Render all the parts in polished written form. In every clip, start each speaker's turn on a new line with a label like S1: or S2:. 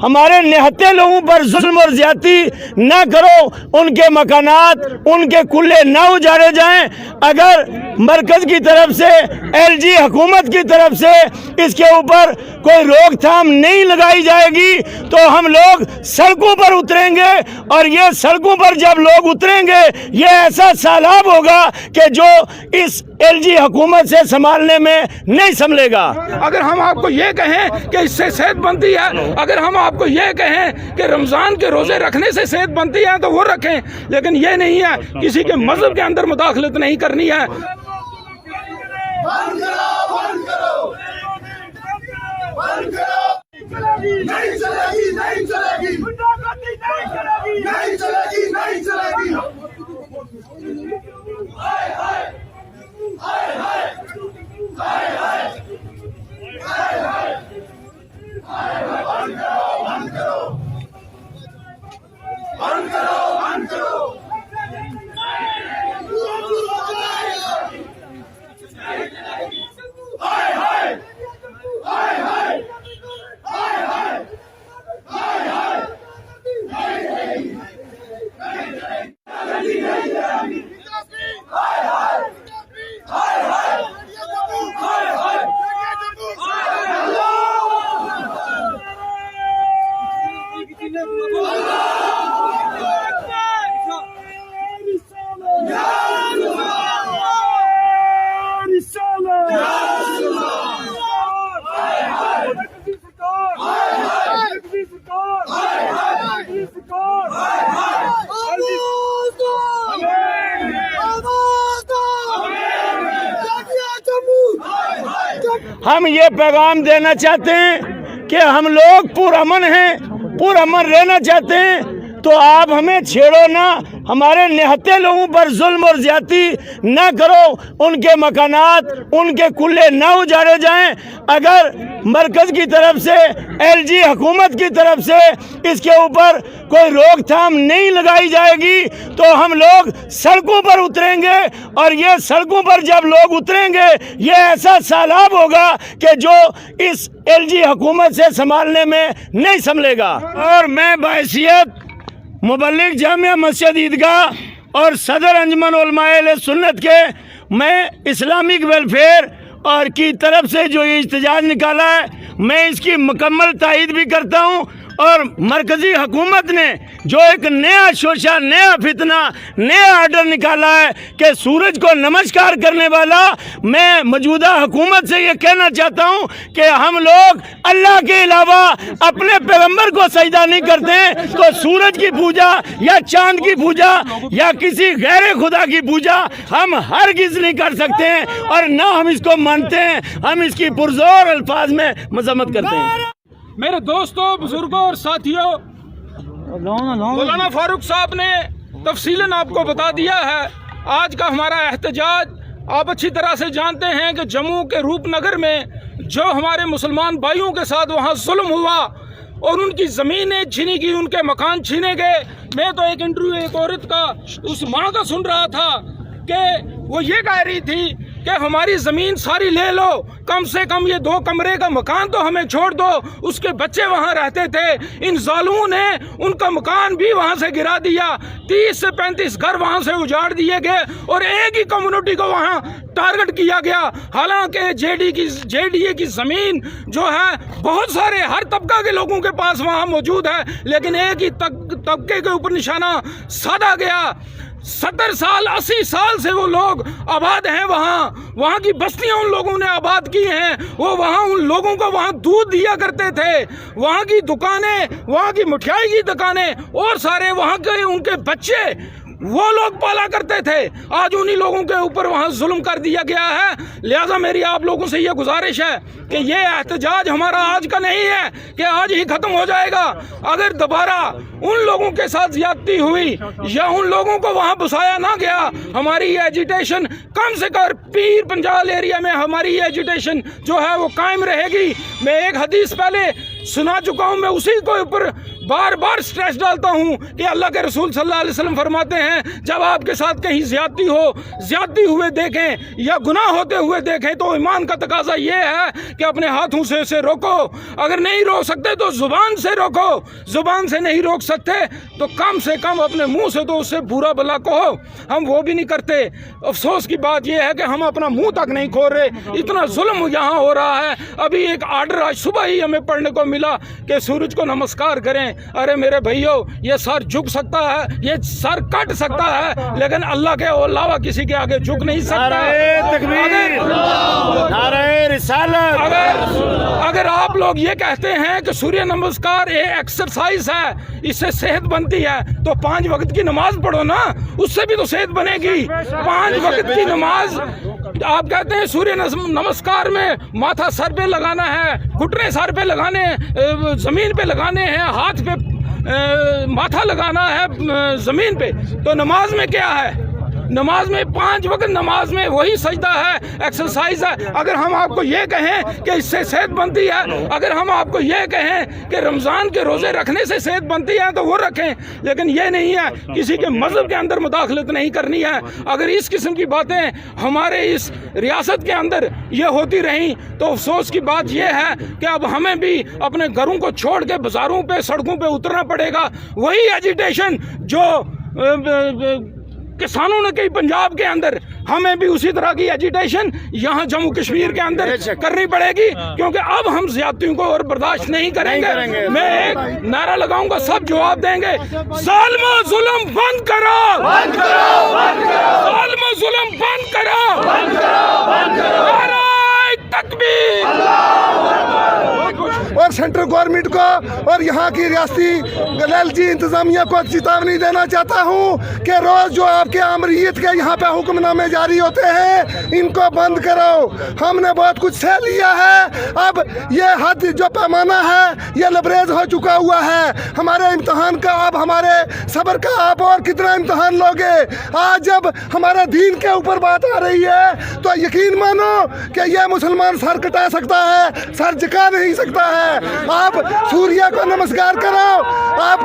S1: ہمارے نہتے لوگوں پر ظلم اور زیادتی نہ کرو، ان کے مکانات ان کے کلے نہ اجاڑے جائیں۔ اگر مرکز کی طرف سے LG حکومت کی طرف سے اس کے اوپر کوئی روک تھام نہیں لگائی جائے گی تو ہم لوگ سڑکوں پر اتریں گے، اور یہ سڑکوں پر جب لوگ اتریں گے یہ ایسا سیلاب ہوگا کہ جو اس LG حکومت سے سنبھالنے میں نہیں سنبھلے گا۔
S2: اگر ہم آپ کو یہ کہیں کہ اس سے صحت بنتی ہے، اگر ہم آپ کو یہ کہیں کہ رمضان کے روزے رکھنے سے صحت بنتی ہے تو وہ رکھیں، لیکن یہ نہیں ہے کسی کے مذہب کے اندر مداخلت نہیں کرنی ہے۔
S1: ہم یہ پیغام دینا چاہتے ہیں کہ ہم لوگ پرامن ہیں، پرامن رہنا چاہتے ہیں، تو آپ ہمیں چھیڑو نہ، ہمارے نہتے لوگوں پر ظلم اور زیادتی نہ کرو، ان کے مکانات ان کے کلے نہ اجاڑے جائیں۔ اگر مرکز کی طرف سے LG حکومت کی طرف سے اس کے اوپر کوئی روک تھام نہیں لگائی جائے گی تو ہم لوگ سڑکوں پر اتریں گے، اور یہ سڑکوں پر جب لوگ اتریں گے یہ ایسا سیلاب ہوگا کہ جو اس LG حکومت سے سنبھالنے میں نہیں سنبھلے گا۔ اور میں بحیثیت مبلغ جامعہ مسجد عیدگاہ اور صدر انجمن علماء اہل سنت کے، میں اسلامک ویلفیئر اور کی طرف سے جو یہ احتجاج نکالا ہے میں اس کی مکمل تائید بھی کرتا ہوں، اور مرکزی حکومت نے جو ایک نیا شوشہ، نیا فتنہ، نیا آرڈر نکالا ہے کہ سورج کو نمسکار کرنے والا، میں موجودہ حکومت سے یہ کہنا چاہتا ہوں کہ ہم لوگ اللہ کے علاوہ اپنے پیغمبر کو سجدہ نہیں کرتے، تو سورج کی پوجا یا چاند کی پوجا یا کسی غیر خدا کی پوجا ہم ہرگز نہیں کر سکتے ہیں، اور نہ ہم اس کو مانتے ہیں، ہم اس کی پرزور الفاظ میں مذمت کرتے ہیں۔
S2: میرے دوستوں، بزرگوں اور ساتھیوں، مولانا فاروق صاحب نے تفصیلاً آپ کو بتا دیا ہے۔ آج کا ہمارا احتجاج آپ اچھی طرح سے جانتے ہیں کہ جموں کے روپ نگر میں جو ہمارے مسلمان بھائیوں کے ساتھ وہاں ظلم ہوا اور ان کی زمینیں چھینی گئی، ان کے مکان چھینے گئے۔ میں تو ایک انٹرویو ایک عورت کا، اس ماں کا سن رہا تھا کہ وہ یہ کہہ رہی تھی کہ ہماری زمین ساری لے لو، کم سے کم یہ 2 کمرے کا مکان تو ہمیں چھوڑ دو۔ اس کے بچے وہاں رہتے تھے، ان ظالموں نے ان کا مکان بھی وہاں سے گرا دیا، 30 سے 35 گھر وہاں سے اجاڑ دیے گئے، اور ایک ہی کمیونٹی کو وہاں ٹارگٹ کیا گیا۔ حالانکہ JDA کی زمین جو ہے بہت سارے ہر طبقہ کے لوگوں کے پاس وہاں موجود ہے، لیکن ایک ہی طبقے کے اوپر نشانہ سادھا گیا۔ 70 سال 80 سال سے وہ لوگ آباد ہیں، وہاں کی بستیاں ان لوگوں نے آباد کی ہیں، وہ وہاں ان لوگوں کو وہاں دودھ دیا کرتے تھے، وہاں کی دکانیں، وہاں کی مٹھائی کی دکانیں اور سارے وہاں کے ان کے بچے وہ لوگ پالا کرتے تھے۔ آج انہی لوگوں کے اوپر وہاں ظلم کر دیا گیا ہے۔ لہٰذا میری آپ لوگوں سے یہ گزارش ہے کہ یہ احتجاج ہمارا آج کا نہیں ہے کہ آج ہی ختم ہو جائے گا۔ اگر دوبارہ ان لوگوں کے ساتھ زیادتی ہوئی یا ان لوگوں کو وہاں بسایا نہ گیا، ہماری یہ ایجیٹیشن کم سے کم پیر پنجال ایریا میں ہماری یہ ایجیٹیشن جو ہے وہ قائم رہے گی۔ میں ایک حدیث پہلے سنا چکا ہوں، میں اسی کو اوپر बार बार स्ट्रेस डालता हूँ कि अल्लाह के रसूल सल्लल्लाहु अलैहि वसल्लम फरमाते हैं जब आपके साथ कहीं ज्यादती हुए देखें या गुनाह होते हुए देखें तो ईमान का तकाजा ये है कि अपने हाथों से इसे रोको। अगर नहीं रोक सकते तो जुबान से रोको, जुबान से नहीं रोक सकते तो कम से कम अपने मुंह से तो उससे बुरा भला कहो। हम वो भी नहीं करते। अफसोस की बात यह है कि हम अपना मुंह तक नहीं खोल रहे, इतना जुल्म यहाँ हो रहा है। अभी एक आर्डर आज सुबह ही हमें पढ़ने को मिला कि सूरज को नमस्कार करें। अरे मेरे भाइयों, ये सर झुक सकता है, ये सर कट सकता है, लेकिन अल्लाह के अलावा किसी के आगे झुक नहीं सकता। अगर आप लोग ये कहते हैं कि सूर्य नमस्कार एक एक्सरसाइज है, इससे सेहत बनती है, तो 5 वक्त की नमाज पढ़ो ना, उससे भी तो सेहत बनेगी। 5 वक्त की नमाज। आप कहते हैं सूर्य नमस्कार में माथा सर पे लगाना है, घुटने सर पे लगाने, जमीन पे लगाने हैं, हाथ पे माथा लगाना है जमीन पे, तो नमाज में क्या है? नमाज में 5 वक्त नमाज में वही सजदा है, एक्सरसाइज है। अगर हम आपको ये कहें कि इससे सेहत बनती है, अगर हम आपको ये कहें कि रमज़ान के रोज़े रखने से सेहत बनती है तो वो रखें, लेकिन ये नहीं है किसी के मज़हब के अंदर मुदाखलत नहीं करनी है। अगर इस किस्म की बातें हमारे इस रियासत के अंदर ये होती रहीं तो अफसोस की बात यह है कि अब हमें भी अपने घरों को छोड़ के बाज़ारों पे, सड़कों पे उतरना पड़ेगा। वही एजिटेशन जो किसानों ने कही पंजाब के अंदर, हमें भी उसी तरह की एजिटेशन यहाँ जम्मू कश्मीर के अंदर करनी पड़ेगी, क्योंकि अब हम ज़्यादतियों को और बर्दाश्त नहीं करेंगे। मैं एक नारा लगाऊंगा, सब जवाब देंगे, ज़ालिमो जुल्म बंद करो, ज़ालिमो जुल्म बंद करो, नारे तकबीर।
S3: और सेंट्रल गवर्नमेंट को और यहाँ की रियासती LG इंतजामिया को चेतावनी देना चाहता हूँ कि रोज जो आपके आमरीत के यहाँ पे हुक्मनामे जारी होते हैं, इनको बंद करो। हमने बहुत कुछ सह लिया है, अब ये हद जो पैमाना है ये लबरेज हो चुका हुआ है। हमारे इम्तहान का, अब हमारे सब्र का आप और कितना इम्तहान लोगे? आज जब हमारे दीन के ऊपर बात आ रही है तो यकीन मानो कि ये मुसलमान सर कटा सकता है, सर झुका नहीं सकता है। आप सूर्य को नमस्कार करो, आप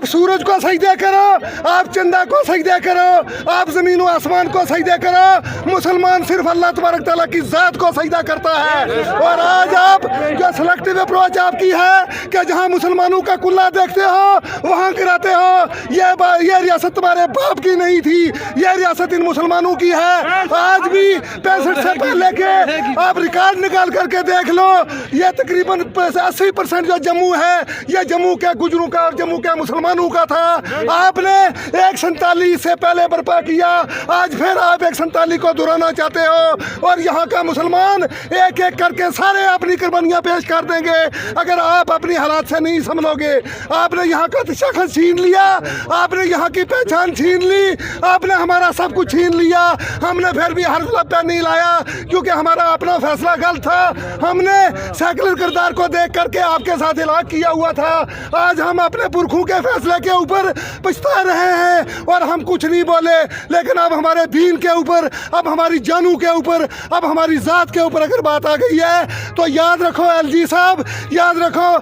S3: सूरज को सजदे करो, आप चंदा को सजदे करो, आप जमीन व आसमान को सजदे करो। मुसलमान सिर्फ अल्लाह तबारक तआला की जात को सजदा करता है। और आज आप जो सिलेक्टिव अप्रोच आपकी है कि जहां मुसलमानों का कुल्ला देखते हो वहां गिराते हो, ये रियासत तुम्हारे बाप की नहीं थी, ये रियासत इन मुसलमानों की है। आज भी 65 से पहले के आप रिकॉर्ड निकाल करके देख लो, ये तकरीबन 80% जो जम्मू है ये जम्मू के गुजरों का और जम्मू के मुसलमानों का था। आपने 147 से पहले बर्पा किया, आज फिर आप 147 को दोहराना चाहते हो, और यहाँ का मुसलमान एक एक करके सारे अपनी कुर्बानियाँ पेश कर देंगे अगर आप अपनी हालात से नहीं संभलोगे। आपने यहाँ का शख्स छीन लिया, आपने यहाँ की पहचान छीन ली, आपने हमारा सब कुछ छीन लिया। हमने फिर भी हर लब पे नहीं लाया क्योंकि हमारा अपना फैसला गलत था। हमने सेकुलर किरदार को देख करके आपके साथ इलाक किया हुआ था। आज हम अपने पुरखों के फैसले के ऊपर पछता रहे हैं और हम कुछ नहीं बोले, लेकिन अब हमारे दीन के ऊपर, अब हमारी जानों के ऊपर, अब हमारी ज़ात के ऊपर अगर बात आ गई है तो याद रखो LG साहब, याद रखो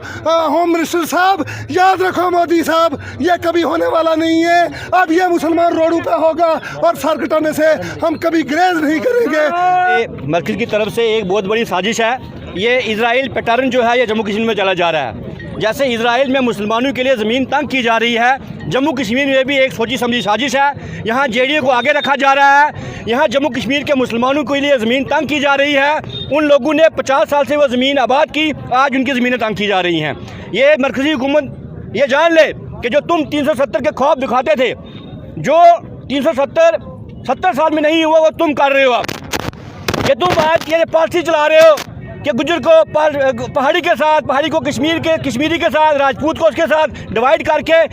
S3: होम मिनिस्टर साहब, याद रखो मोदी साहब, ये कभी होने वाला नहीं है। अब ये मुसलमान रोडों पे होगा और सर कटाने से हम कभी ग्रेज नहीं करेंगे।
S4: मरकज़ की तरफ से एक बहुत बड़ी साजिश है। ये इजराइल पैटर्न जो है ये जम्मू कश्मीर में चला जा रहा है। जैसे इजराइल में मुसलमानों के लिए ज़मीन तंग की जा रही है, जम्मू कश्मीर में भी एक सोची समझी साजिश है। यहाँ JDA को आगे रखा जा रहा है, यहाँ जम्मू कश्मीर के मुसलमानों के लिए ज़मीन तंग की जा रही है। उन लोगों ने 50 साल से वो ज़मीन आबाद की, आज उनकी ज़मीनें तंग की जा रही हैं। ये मरकज़ी हुकूमत ये जान ले कि जो तुम 370 के ख्वाब दिखाते थे, जो 370 साल में नहीं हुआ वो तुम कर रहे हो। अब कि तुम आज ये पॉलिसी चला रहे हो कि गुजर को पहाड़ी के साथ, पहाड़ी को कश्मीरी के साथ, राजपूत को उसके साथ डिवाइड करके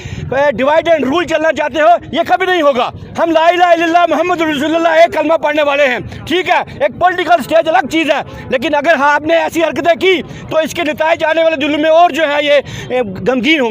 S4: डिवाइड एंड रूल चलना चाहते हो, ये कभी नहीं होगा। हम ला इलाहा इल्लल्लाह मुहम्मद रसूलुल्लाह एक कलमा पढ़ने वाले हैं, ठीक है। एक पॉलिटिकल स्टेज अलग चीज़ है, लेकिन अगर आपने ऐसी हरकतें की तो इसके नतीजे आने वाले दिनों में और जो है ये गमगीन होंगे।